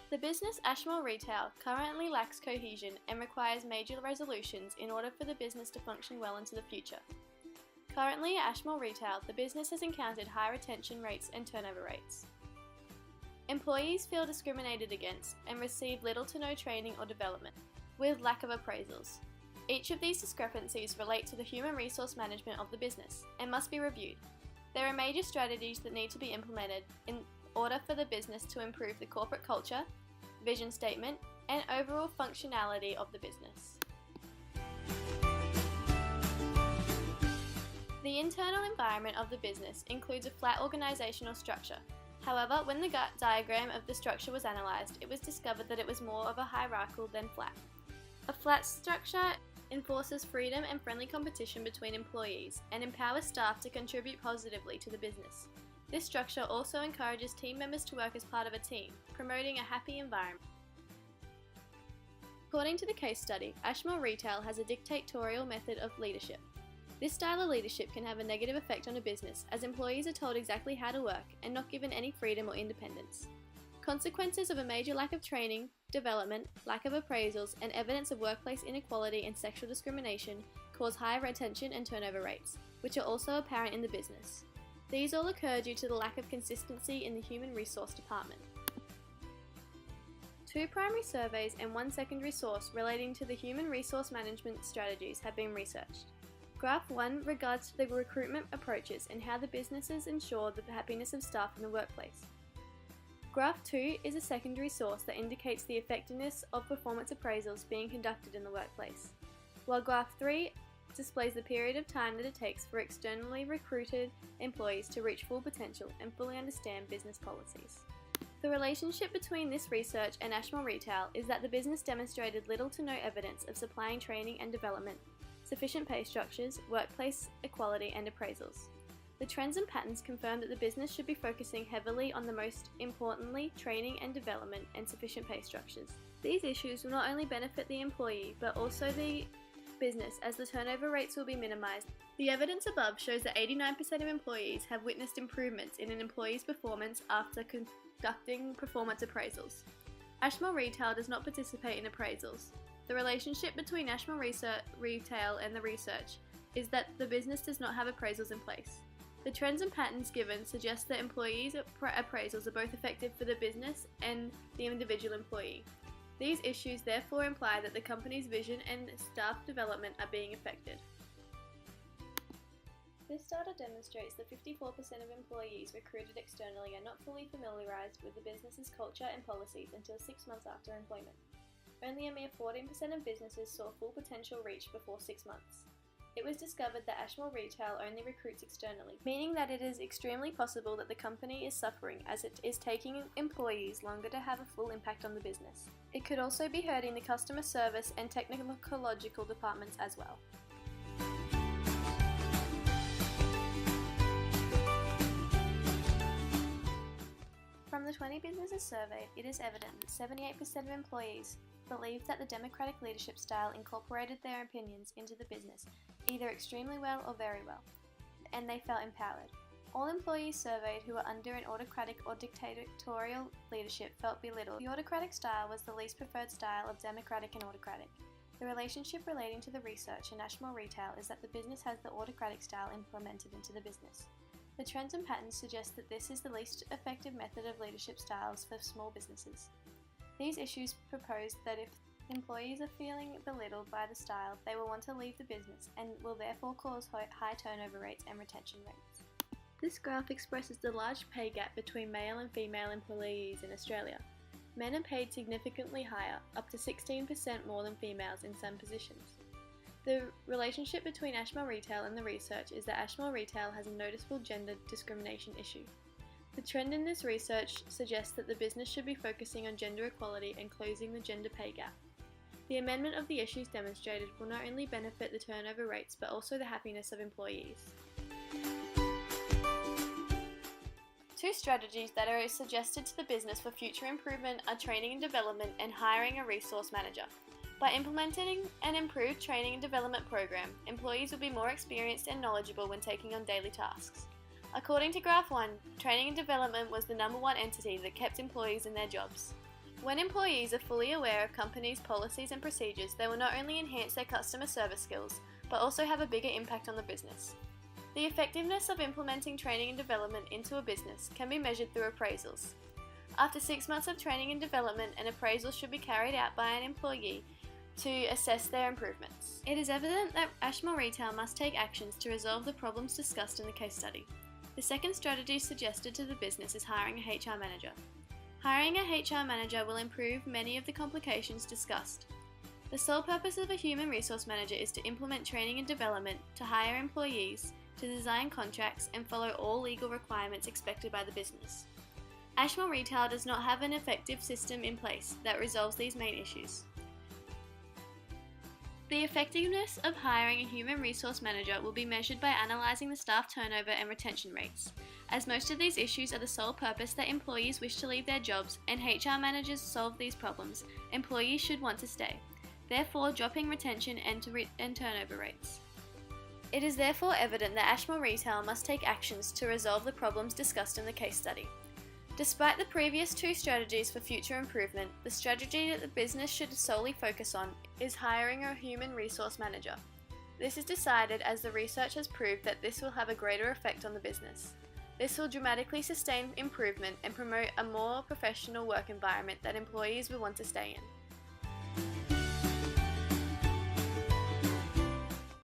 The business Ashmore Retail currently lacks cohesion and requires major resolutions in order for the business to function well into the future. Currently at Ashmore Retail, the business has encountered high retention rates and turnover rates. Employees feel discriminated against and receive little to no training or development, with lack of appraisals. Each of these discrepancies relate to the human resource management of the business and must be reviewed. There are major strategies that need to be implemented in order for the business to improve the corporate culture, vision statement, and overall functionality of the business. The internal environment of the business includes a flat organisational structure. However, when the diagram of the structure was analysed, it was discovered that it was more of a hierarchical than flat. A flat structure enforces freedom and friendly competition between employees and empowers staff to contribute positively to the business. This structure also encourages team members to work as part of a team, promoting a happy environment. According to the case study, Ashmore Retail has a dictatorial method of leadership. This style of leadership can have a negative effect on a business, as employees are told exactly how to work and not given any freedom or independence. Consequences of a major lack of training, development, lack of appraisals, and evidence of workplace inequality and sexual discrimination cause high retention and turnover rates, which are also apparent in the business. These all occur due to the lack of consistency in the human resource department. 2 primary surveys and 1 secondary source relating to the human resource management strategies have been researched. Graph 1 regards to the recruitment approaches and how the businesses ensure the happiness of staff in the workplace. Graph 2 is a secondary source that indicates the effectiveness of performance appraisals being conducted in the workplace, while Graph 3 displays the period of time that it takes for externally recruited employees to reach full potential and fully understand business policies. The relationship between this research and Ashmore Retail is that the business demonstrated little to no evidence of supplying training and development, sufficient pay structures, workplace equality, and appraisals. The trends and patterns confirm that the business should be focusing heavily on the most importantly, training and development and sufficient pay structures. These issues will not only benefit the employee, but also the business, as the turnover rates will be minimised. The evidence above shows that 89% of employees have witnessed improvements in an employee's performance after conducting performance appraisals. Ashmore Retail does not participate in appraisals. The relationship between Ashmore Retail and the research is that the business does not have appraisals in place. The trends and patterns given suggest that employees' appraisals are both effective for the business and the individual employee. These issues therefore imply that the company's vision and staff development are being affected. This data demonstrates that 54% of employees recruited externally are not fully familiarised with the business's culture and policies until 6 months after employment. Only a mere 14% of businesses saw full potential reached before 6 months. It was discovered that Ashmore Retail only recruits externally, meaning that it is extremely possible that the company is suffering as it is taking employees longer to have a full impact on the business. It could also be hurting the customer service and technological departments as well. From the 20 businesses surveyed, it is evident that 78% of employees believed that the democratic leadership style incorporated their opinions into the business, either extremely well or very well, and they felt empowered. All employees surveyed who were under an autocratic or dictatorial leadership felt belittled. The autocratic style was the least preferred style of democratic and autocratic. The relationship relating to the research in Ashmore Retail is that the business has the autocratic style implemented into the business. The trends and patterns suggest that this is the least effective method of leadership styles for small businesses. These issues propose that if employees are feeling belittled by the style, they will want to leave the business and will therefore cause high turnover rates and retention rates. This graph expresses the large pay gap between male and female employees in Australia. Men are paid significantly higher, up to 16% more than females in some positions. The relationship between Ashmore Retail and the research is that Ashmore Retail has a noticeable gender discrimination issue. The trend in this research suggests that the business should be focusing on gender equality and closing the gender pay gap. The amendment of the issues demonstrated will not only benefit the turnover rates but also the happiness of employees. 2 strategies that are suggested to the business for future improvement are training and development and hiring a resource manager. By implementing an improved training and development program, employees will be more experienced and knowledgeable when taking on daily tasks. According to Graph 1, training and development was the #1 entity that kept employees in their jobs. When employees are fully aware of companies' policies and procedures, they will not only enhance their customer service skills, but also have a bigger impact on the business. The effectiveness of implementing training and development into a business can be measured through appraisals. After 6 months of training and development, an appraisal should be carried out by an employee to assess their improvements. It is evident that Ashmore Retail must take actions to resolve the problems discussed in the case study. The second strategy suggested to the business is hiring a HR manager. Hiring a HR manager will improve many of the complications discussed. The sole purpose of a human resource manager is to implement training and development, to hire employees, to design contracts, and follow all legal requirements expected by the business. Ashmore Retail does not have an effective system in place that resolves these main issues. The effectiveness of hiring a human resource manager will be measured by analysing the staff turnover and retention rates. As most of these issues are the sole purpose that employees wish to leave their jobs and HR managers solve these problems, employees should want to stay, therefore dropping retention and turnover rates. It is therefore evident that Ashmore Retail must take actions to resolve the problems discussed in the case study. Despite the previous two strategies for future improvement, the strategy that the business should solely focus on is hiring a human resource manager. This is decided as the research has proved that this will have a greater effect on the business. This will dramatically sustain improvement and promote a more professional work environment that employees will want to stay in.